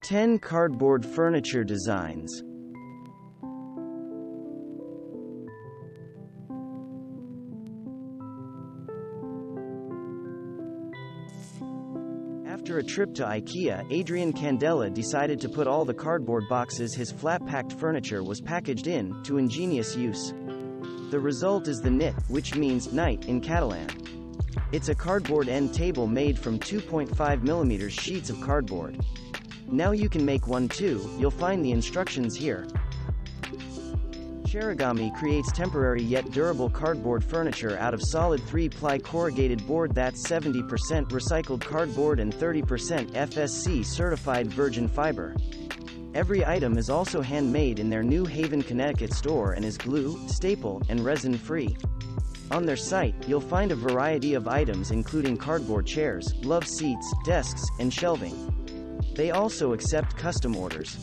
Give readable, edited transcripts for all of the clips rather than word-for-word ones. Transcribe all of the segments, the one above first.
10 Cardboard Furniture Designs. After a trip to IKEA, Adrian Candela decided to put all the cardboard boxes his flat-packed furniture was packaged in, to ingenious use. The result is the knit, which means night in Catalan. It's a cardboard end table made from 2.5mm sheets of cardboard. Now you can make one too. You'll find the instructions here. Chairigami creates temporary yet durable cardboard furniture out of solid 3-ply corrugated board that's 70% recycled cardboard and 30% FSC certified virgin fiber. Every item is also handmade in their New Haven, Connecticut store and is glue, staple, and resin-free. On their site, you'll find a variety of items including cardboard chairs, love seats, desks, and shelving. They also accept custom orders.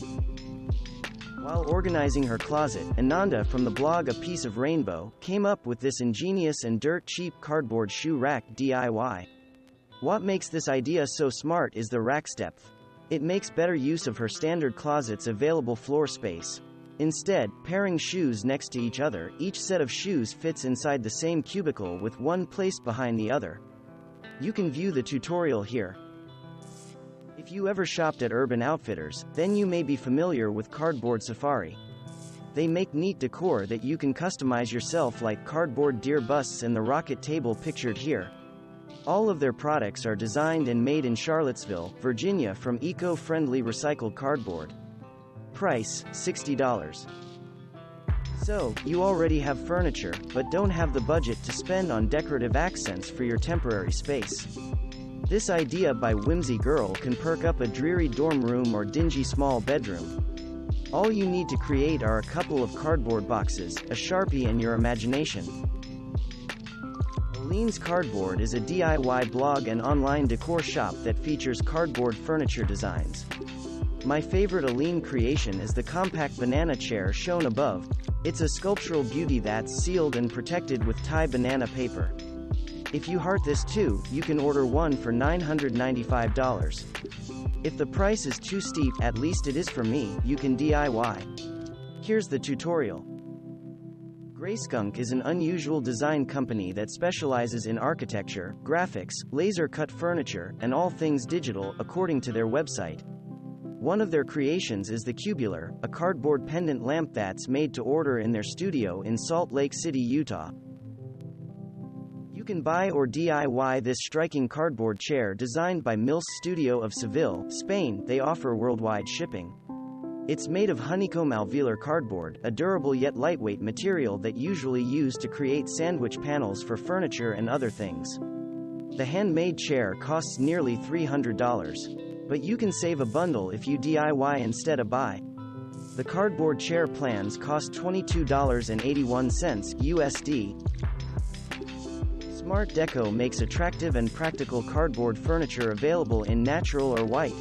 While organizing her closet, Ananda from the blog A Piece of Rainbow came up with this ingenious and dirt-cheap cardboard shoe rack DIY. What makes this idea so smart is the rack's depth. It makes better use of her standard closet's available floor space. Instead, pairing shoes next to each other, each set of shoes fits inside the same cubicle with one placed behind the other. You can view the tutorial here. If you ever shopped at Urban Outfitters, then you may be familiar with Cardboard Safari. They make neat decor that you can customize yourself, like cardboard deer busts and the rocket table pictured here. All of their products are designed and made in Charlottesville, Virginia from eco-friendly recycled cardboard. Price, $60. So, you already have furniture, but don't have the budget to spend on decorative accents for your temporary space. This idea by Whimsical can perk up a dreary dorm room or dingy small bedroom. All you need to create are a couple of cardboard boxes, a Sharpie, and your imagination. Aline's Cardboard is a DIY blog and online decor shop that features cardboard furniture designs. My favorite Aline creation is the compact banana chair shown above. It's a sculptural beauty that's sealed and protected with Thai banana paper. If you heart this too, you can order one for $995. If the price is too steep, at least it is for me, you can DIY. Here's the tutorial. Grayskunk is an unusual design company that specializes in architecture, graphics, laser-cut furniture, and all things digital, according to their website. One of their creations is the Cubular, a cardboard pendant lamp that's made to order in their studio in Salt Lake City, Utah. You can buy or DIY this striking cardboard chair designed by MillstStudio of Seville, Spain. They offer worldwide shipping. It's made of honeycomb alveolar cardboard, a durable yet lightweight material that usually used to create sandwich panels for furniture and other things. The handmade chair costs nearly $300. But you can save a bundle if you DIY instead of buy. The cardboard chair plans cost $22.81 USD. Smart Deco makes attractive and practical cardboard furniture available in natural or white.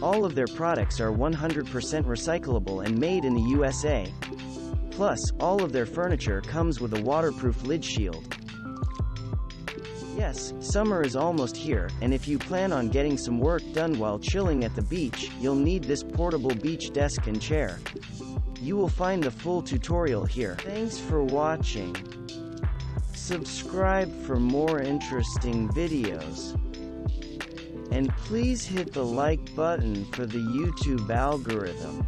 All of their products are 100% recyclable and made in the USA. Plus, all of their furniture comes with a waterproof lid shield. Yes, summer is almost here, and if you plan on getting some work done while chilling at the beach, you'll need this portable beach desk and chair. You will find the full tutorial here. Thanks for watching. Subscribe for more interesting videos. And please hit the like button for the YouTube algorithm.